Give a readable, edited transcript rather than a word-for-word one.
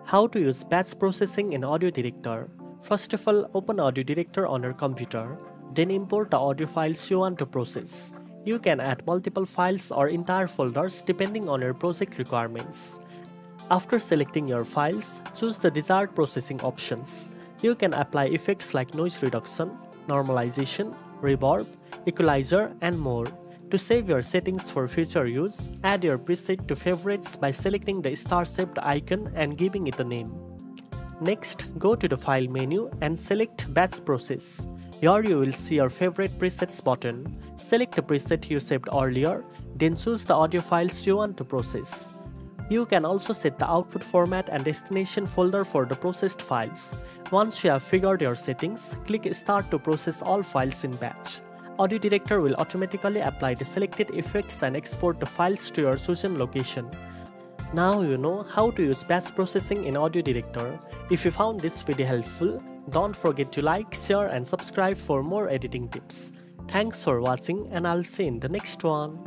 How to use batch processing in AudioDirector. First of all, open AudioDirector on your computer, then import the audio files you want to process. You can add multiple files or entire folders depending on your project requirements. After selecting your files, choose the desired processing options. You can apply effects like noise reduction, normalization, reverb, equalizer, and more. To save your settings for future use, add your preset to favorites by selecting the star-shaped icon and giving it a name. Next, go to the File menu and select Batch Process. Here you will see your favorite presets button. Select the preset you saved earlier, then choose the audio files you want to process. You can also set the output format and destination folder for the processed files. Once you have figured your settings, click Start to process all files in batch. AudioDirector will automatically apply the selected effects and export the files to your chosen location. Now you know how to use batch processing in AudioDirector. If you found this video helpful, don't forget to like, share and subscribe for more editing tips. Thanks for watching and I'll see you in the next one.